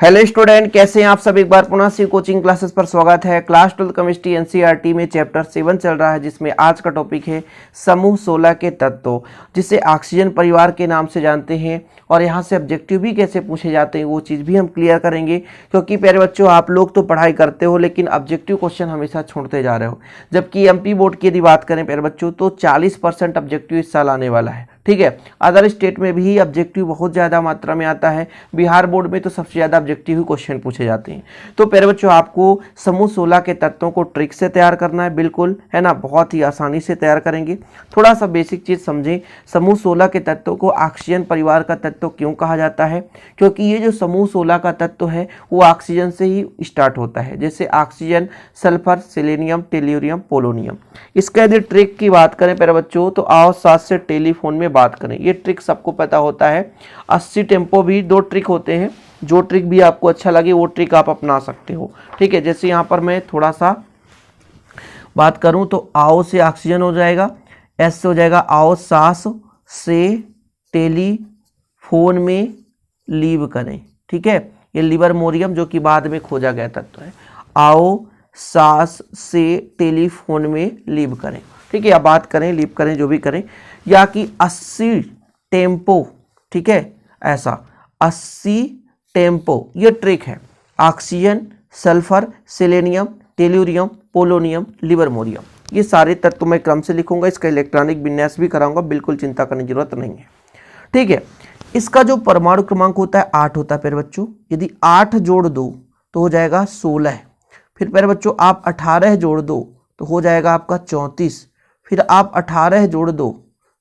Hello student, कैसे हैं आप सब। एक बार पुनः से कोचिंग क्लासेस पर स्वागत है। क्लास 12 केमिस्ट्री एनसीईआरटी में चैप्टर 7 चल रहा है, जिसमें आज का टॉपिक है समूह 16 के तत्व, जिसे ऑक्सीजन परिवार के नाम से जानते हैं। और यहाँ से ऑब्जेक्टिव भी कैसे पूछे जाते हैं वो चीज़ भी हम क्लियर करेंगे, क्योंकि प्यारे बच्चों आप लोग तो पढ़ाई करते हो लेकिन ऑब्जेक्टिव क्वेश्चन हमेशा छोड़ते जा रहे हो। जबकि एमपी बोर्ड की यदि बात करें प्यारे बच्चों तो 40% ऑब्जेक्टिव इस साल आने वाला है। ठीक है, अदर स्टेट में भी ऑब्जेक्टिव बहुत ज़्यादा मात्रा में आता है। बिहार बोर्ड में तो सबसे ज़्यादा ऑब्जेक्टिव क्वेश्चन पूछे जाते हैं। तो प्यारे बच्चों आपको समूह 16 के तत्वों को ट्रिक से तैयार करना है, बिल्कुल है ना, बहुत ही आसानी से तैयार करेंगे। थोड़ा सा बेसिक चीज़ समझें, समूह 16 के तत्वों को ऑक्सीजन परिवार का तत्व क्यों कहा जाता है? क्योंकि ये जो समूह 16 का तत्व है वो ऑक्सीजन से ही स्टार्ट होता है, जैसे oxygen, sulphur, selenium, tellurium, polonium. इसका यदि ट्रिक की बात करें प्यारे बच्चों तो आओ साथ से टेलीफोन में बात करें। ये ट्रिक सबको पता होता है। 80 टेम्पो भी 2 ट्रिक होते हैं, जो ट्रिक भी आपको अच्छा लगे वो ट्रिक आप अपना सकते हो। ठीक है, जैसे यहाँ पर मैं थोड़ा सा बात करूँ तो आओ से ऑक्सीजन हो जाएगा, एस से हो जाएगा आओ सांस से टेलीफोन में लीव करें। ठीक है, ये लिबरमोरियम जो कि बाद में खोजा गया तत्व है। आओ सांस से टेलीफोन में लीव करें। ठीक है, या बात करें, लीव करें, जो भी करें। या कि 80 टेम्पो, ठीक है, ऐसा 80 टेम्पो ये ट्रिक है। Oxygen, sulphur, selenium, tellurium, polonium, livermorium, ये सारे तत्व मैं क्रम से लिखूंगा। इसका इलेक्ट्रॉनिक विन्यास भी कराऊंगा, बिल्कुल चिंता करने की जरूरत नहीं है। ठीक है, इसका जो परमाणु क्रमांक होता है 8 होता है प्यारे बच्चों। यदि 8 जोड़ दो तो हो जाएगा 16। फिर प्यारे बच्चों आप 18 जोड़ दो तो हो जाएगा आपका 34। फिर आप 18 जोड़ दो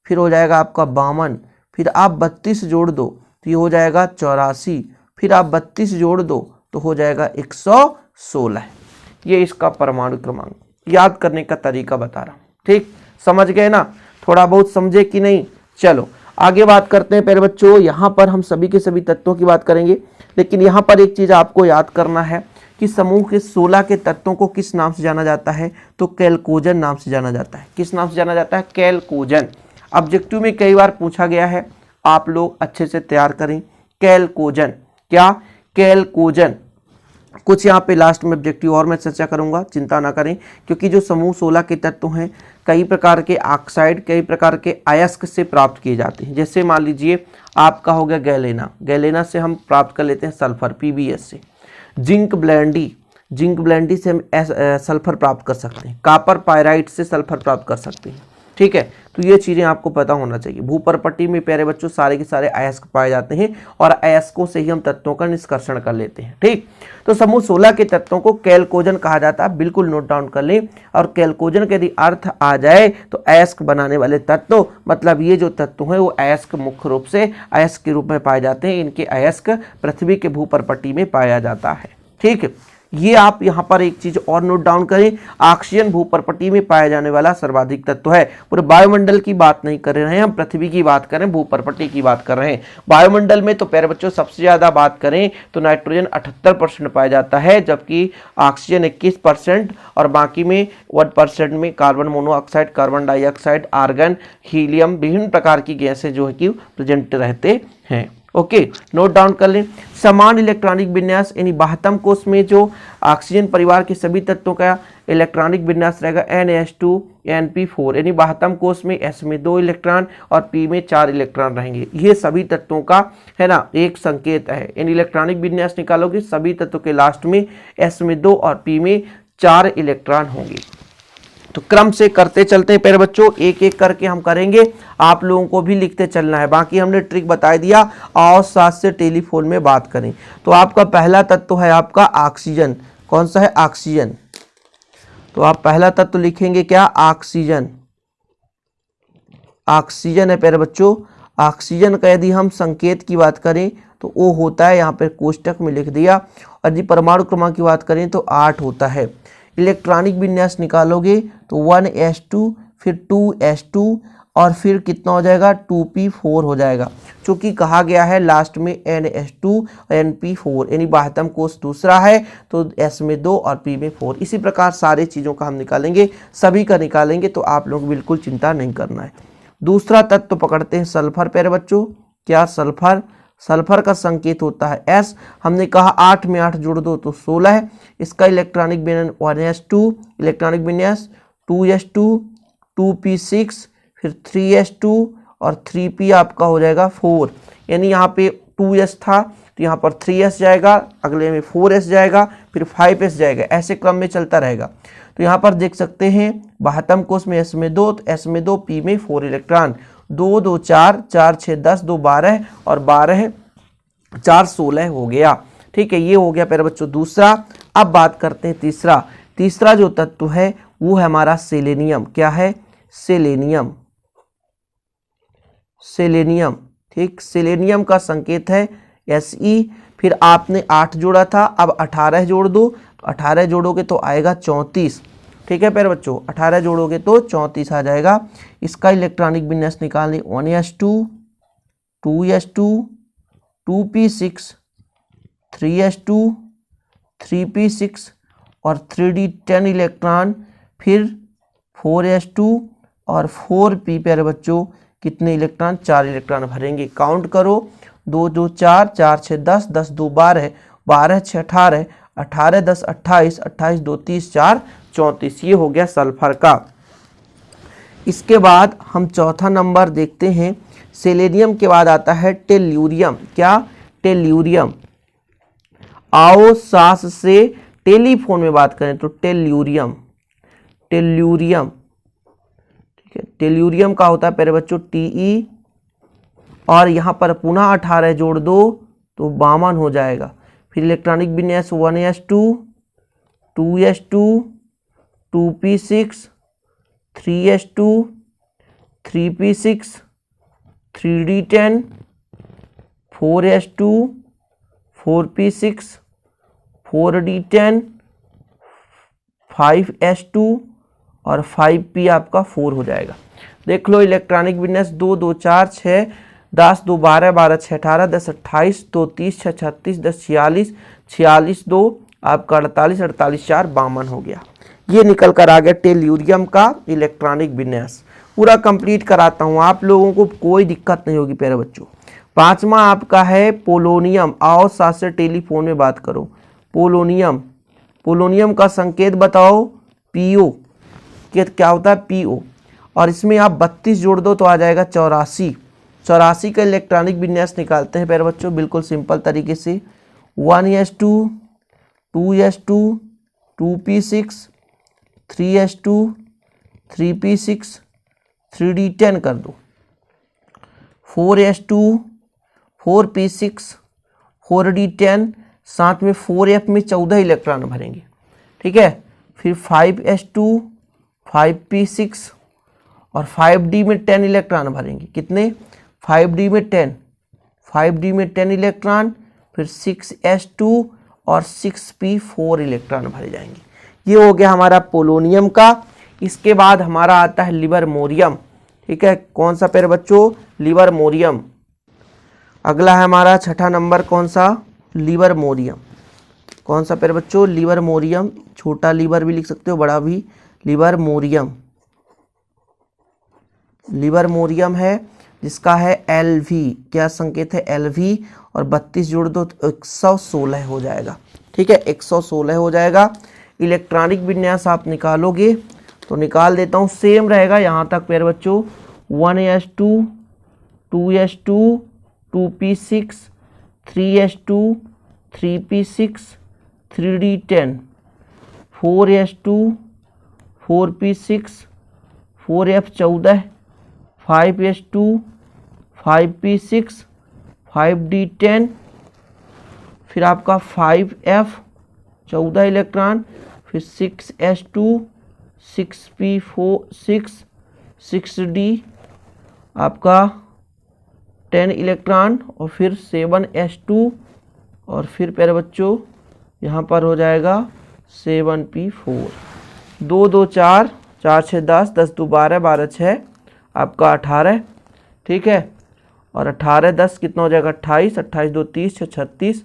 फिर हो जाएगा आपका 52। फिर आप 32 जोड़ दो तो ये हो जाएगा 84। फिर आप 32 जोड़ दो तो हो जाएगा 116। ये इसका परमाणु क्रमांक याद करने का तरीका बता रहा हूँ। ठीक, समझ गए ना? थोड़ा बहुत समझे कि नहीं? चलो आगे बात करते हैं प्यारे बच्चों। यहाँ पर हम सभी के सभी तत्वों की बात करेंगे, लेकिन यहाँ पर एक चीज़ आपको याद करना है कि समूह के 16 के तत्वों को किस नाम से जाना जाता है? तो कैल्कोजन नाम से जाना जाता है। किस नाम से जाना जाता है? कैल्कोजन। ऑब्जेक्टिव में कई बार पूछा गया है, आप लोग अच्छे से तैयार करें। कैल्कोजन, क्या? कैल्कोजन। कुछ यहाँ पे लास्ट में ऑब्जेक्टिव और मैं चर्चा करूंगा, चिंता ना करें, क्योंकि जो समूह 16 के तत्व हैं कई प्रकार के ऑक्साइड, कई प्रकार के अयस्क से प्राप्त किए जाते हैं। जैसे मान लीजिए आपका हो गया गैलेना, गैलेना से हम प्राप्त कर लेते हैं सल्फर, पीबीएस से। जिंक ब्लेंडी, जिंक ब्लेंडी से हम सल्फर प्राप्त कर सकते हैं। कॉपर पायराइट से सल्फर प्राप्त कर सकते हैं। ठीक है, तो ये चीज़ें आपको पता होना चाहिए। भूपर्पट्टी में प्यारे बच्चों सारे के सारे अयस्क पाए जाते हैं और अयस्कों से ही हम तत्वों का निष्कर्षण कर लेते हैं। ठीक, तो समूह 16 के तत्वों को कैल्कोजन कहा जाता है, बिल्कुल नोट डाउन कर लें। और कैल्कोजन के यदि अर्थ आ जाए तो अयस्क बनाने वाले तत्व, मतलब ये जो तत्व है वो अयस्क मुख्य रूप से अयस्क के रूप में पाए जाते हैं। इनके अयस्क पृथ्वी के भूपर्पट्टी में पाया जाता है। ठीक, ये आप यहाँ पर एक चीज और नोट डाउन करें, ऑक्सीजन भूपर्पट्टी में पाया जाने वाला सर्वाधिक तत्व है। पूरे वायुमंडल की बात नहीं कर रहे हैं हम, पृथ्वी की बात करें, भूपर्पट्टी की बात कर रहे हैं। वायुमंडल में तो प्यारे बच्चों सबसे ज्यादा बात करें तो नाइट्रोजन 78% पाया जाता है, जबकि ऑक्सीजन 21% और बाकी में 1% में carbon monoxide, carbon dioxide, argon, helium, विभिन्न प्रकार की गैसें जो है कि प्रेजेंट रहते हैं। ओके, नोट डाउन कर लें। समान इलेक्ट्रॉनिक विन्यास यानी 72 कोष में जो ऑक्सीजन परिवार के सभी तत्वों का इलेक्ट्रॉनिक विन्यास रहेगा NH2 NP4, यानी 72 कोष में S में 2 इलेक्ट्रॉन और P में 4 इलेक्ट्रॉन रहेंगे। ये सभी तत्वों का है ना एक संकेत है। यानी इलेक्ट्रॉनिक विन्यास निकालोगे सभी तत्वों के लास्ट में S में 2 और P में 4 इलेक्ट्रॉन होंगे। तो क्रम से करते चलते हैं प्यारे बच्चों, एक एक करके हम करेंगे, आप लोगों को भी लिखते चलना है। बाकी हमने ट्रिक बता दिया। आओ साथ से टेलीफोन में बात करें। तो आपका पहला तत्व है आपका ऑक्सीजन। कौन सा है? ऑक्सीजन। तो आप पहला तत्व लिखेंगे क्या? ऑक्सीजन। ऑक्सीजन है प्यारे बच्चों। ऑक्सीजन का यदि हम संकेत की बात करें तो वो होता है, यहाँ पे कोष्टक में लिख दिया। और यदि परमाणु क्रमांक की बात करें तो 8 होता है। इलेक्ट्रॉनिक विन्यास निकालोगे तो 1s2 फिर 2s2 और फिर कितना हो जाएगा? 2p4 हो जाएगा। चूंकि कहा गया है लास्ट में NH2 NP4, यानी 72 कोष दूसरा है तो S में 2 और P में 4। इसी प्रकार सारे चीज़ों का हम निकालेंगे, सभी का निकालेंगे, तो आप लोग बिल्कुल चिंता नहीं करना है। दूसरा तत्व पकड़ते हैं सल्फर प्यारे बच्चों। क्या? सल्फर। सल्फर का संकेत होता है S। हमने कहा 8 में 8 जोड़ दो तो 16 है। इसका इलेक्ट्रॉनिक विन्यास 1s2, इलेक्ट्रॉनिक विन्यास 2s2, 2p6, फिर 3s2 और 3p आपका हो जाएगा 4। यानी यहाँ पे 2s था तो यहाँ पर 3s जाएगा, अगले में 4s जाएगा, फिर 5s जाएगा, ऐसे क्रम में चलता रहेगा। तो यहाँ पर देख सकते हैं 72 कोष में s में 2, तो s में 2, p में 4 इलेक्ट्रॉन। 2 2 4, 4 6 10, 2 12 और 12 4 16 हो गया। ठीक है, ये हो गया प्यारे बच्चों दूसरा। अब बात करते हैं तीसरा। तीसरा जो तत्व है वो है हमारा सेलेनियम। क्या है? सेलेनियम। सेलेनियम, ठीक, सेलेनियम का संकेत है Se। फिर आपने 8 जोड़ा था, अब 18 जोड़ दो, तो 18 जोड़ोगे तो आएगा 34। ठीक है प्यारे बच्चों, 18 जोड़ोगे तो 34 आ जाएगा। इसका इलेक्ट्रॉनिक विन्यास निकालने 1s2, 2s2, 2p6, 3s2, 3p6 और 3d10 इलेक्ट्रॉन, फिर 4s2 और 4p। प्यारे बच्चों कितने इलेक्ट्रॉन? 4 इलेक्ट्रॉन भरेंगे। काउंट करो, 2 2 4, 4 6 10, 10 2 12, 12 6 18, 18 10 28, 28 2 30, 4 34। ये हो गया सल्फर का। इसके बाद हम चौथा नंबर देखते हैं। सेलेनियम के बाद आता है टेल्यूरियम। क्या? टेल्यूरियम। आओ सास से टेलीफोन में बात करें तो टेल्यूरियम। टेल्यूरियम, ठीक है, टेल्यूरियम का होता है प्यारे बच्चों Te, और यहाँ पर पुनः 18 जोड़ दो तो 52 हो जाएगा। फिर इलेक्ट्रॉनिक विन्यास 1s2, 2s2, 2p6, 3s2, 3p6, 3d10, 4s2, 4p6, 4d10, 5s2 और 5p आपका 4 हो जाएगा। देख लो इलेक्ट्रॉनिक विन्यास 2 2 4 6 10, 2 12, 12 6 18, 10 28, 2 30, 6 36, 10 46, 46 2 आपका 48, 48 4 52 हो गया। ये निकल कर आ गया टेल्यूरियम का इलेक्ट्रॉनिक विन्यास। पूरा कंप्लीट कराता हूँ, आप लोगों को कोई दिक्कत नहीं होगी प्यारे बच्चों। पांचवा आपका है पोलोनियम। आओ साथ से टेलीफोन में बात करो। पोलोनियम। पोलोनियम का संकेत बताओ। पीओ। क्या होता है? पीओ। और इसमें आप 32 जोड़ दो तो आ जाएगा 84। 84 का इलेक्ट्रॉनिक विन्यास निकालते हैं प्यारे बच्चों बिल्कुल सिंपल तरीके से। 1s2, 2s2, 2p6, 3s2, 3p6, 3d10 कर दो, 4s2, 4p6, 4d10, साथ में 4f में 14 इलेक्ट्रॉन भरेंगे। ठीक है, फिर 5s2, 5p6 और 5d में 10 इलेक्ट्रॉन भरेंगे। कितने? 5d में 10, 5d में 10 इलेक्ट्रॉन, फिर 6s2 और 6p4 इलेक्ट्रॉन भरे जाएंगे। ये हो गया हमारा पोलोनियम का। इसके बाद हमारा आता है लिबरमोरियम। ठीक है, कौन सा प्यारे बच्चों? लिबरमोरियम। अगला है हमारा छठा नंबर, कौन सा? लिबरमोरियम। कौन सा प्यारे बच्चों? लिबरमोरियम। छोटा लीवर भी लिख सकते हो, बड़ा भी। लिबरमोरियम। लिबरमोरियम है जिसका है LV। क्या संकेत है? LV। और 32 जोड़ दो तो 116 हो जाएगा। ठीक है, 116 हो जाएगा। इलेक्ट्रॉनिक विन्यास आप निकालोगे तो निकाल देता हूँ, सेम रहेगा यहाँ तक प्यारे बच्चों। 1s2, 2s2, 2p6, 3s2, 3p6, 3d10, 4s2, 4p6, 4f14, 5s2, 5p6, 5d10, फिर आपका 5f 14 इलेक्ट्रॉन, फिर 6s2, 6p6, 6d आपका 10 इलेक्ट्रॉन, और फिर 7s2 और फिर प्यारे बच्चों यहाँ पर हो जाएगा 7p4। 2 2 4, 4 6 10, 10 2 12, 12 6 आपका 18। ठीक है, और 18 10 कितना हो जाएगा? 28, 28 2 30, 6 36,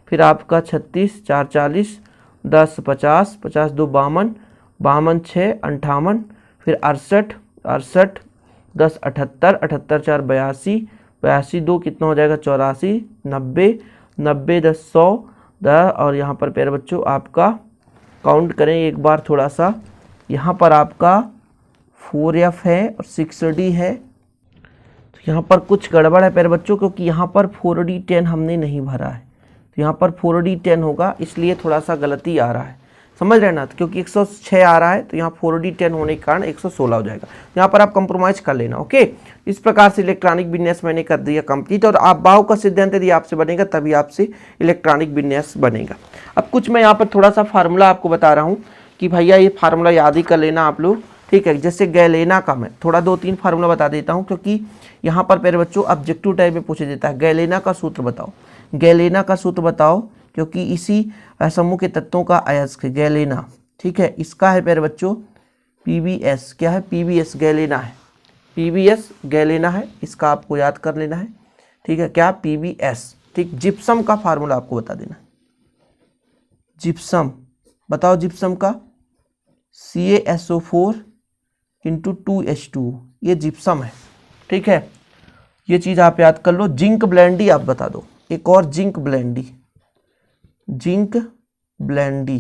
फिर आपका 36, 4 40, 10 50, 50 2 52, 52 6 58, फिर 68, 68 10 78, 78 4 82, 82 कितना हो जाएगा 84, 90, 90 10 100 10 और यहाँ पर प्यारे बच्चों आपका काउंट करें एक बार थोड़ा सा, यहाँ पर आपका 4F है और 6D है, तो यहाँ पर कुछ गड़बड़ है प्यारे बच्चों, क्योंकि यहाँ पर 4D10 हमने नहीं भरा है, तो यहाँ पर 4D10 होगा, इसलिए थोड़ा सा गलती आ रहा है, समझ रहे ना। तो क्योंकि 106 आ रहा है तो यहाँ 4D10 होने के कारण 116 हो जाएगा, यहाँ पर आप कंप्रोमाइज कर लेना। ओके, इस प्रकार से इलेक्ट्रॉनिक विन्यास मैंने कर दिया कंप्लीट। और आप बाहु का सिद्धांत यदि आपसे बनेगा तभी आपसे इलेक्ट्रॉनिक विन्यास बनेगा। अब कुछ मैं यहाँ पर थोड़ा सा फार्मूला आपको बता रहा हूँ कि भैया ये फार्मूला याद ही कर लेना आप लोग, ठीक है। जैसे गैलेना का मैं थोड़ा 2-3 फार्मूला बता देता हूँ, क्योंकि यहाँ पर प्यारे बच्चों ऑब्जेक्टिव टाइप में पूछा देता है। गैलेना का सूत्र बताओ, गैलेना का सूत्र बताओ, क्योंकि इसी समूह के तत्वों का अयस्क है गैलेना, ठीक है। इसका है प्यारे बच्चों PbS, क्या है PbS, गैलेना है, PbS गैलेना है, इसका आपको याद कर लेना है, ठीक है। क्या PbS, ठीक। जिप्सम का फार्मूला आपको बता देना, जिप्सम बताओ, जिप्सम का CaSO4 × 2H2, ये जिप्सम है, ठीक है। ये चीज़ आप याद कर लो। जिंक ब्लेंडी आप बता दो, एक और जिंक ब्लेंडी, जिंक ब्लेंडी,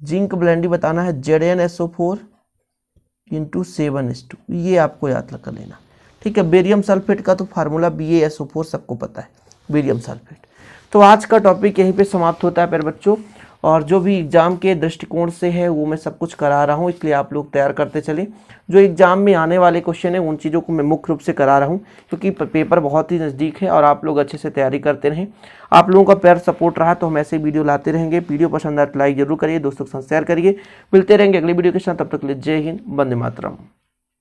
जिंक ब्लेंडी बताना है ZnSO4 × 7H2, ये आपको याद कर लेना, ठीक है। बेरियम सल्फेट का तो फार्मूला BaSO4 सबको पता है, बेरियम सल्फेट। तो आज का टॉपिक यहीं पे समाप्त होता है प्यारे बच्चों, और जो भी एग्जाम के दृष्टिकोण से है वो मैं सब कुछ करा रहा हूँ, इसलिए आप लोग तैयार करते चलें। जो एग्जाम में आने वाले क्वेश्चन है उन चीज़ों को मैं मुख्य रूप से करा रहा हूँ, क्योंकि पेपर बहुत ही नज़दीक है और आप लोग अच्छे से तैयारी करते रहें। आप लोगों का प्यार सपोर्ट रहा तो हम ऐसे वीडियो लाते रहेंगे। वीडियो पसंद आए तो लाइक जरूर करिए, दोस्तों के साथ शेयर करिए। मिलते रहेंगे अगली वीडियो के साथ, तब तक के लिए जय हिंद, वंदे मातरम।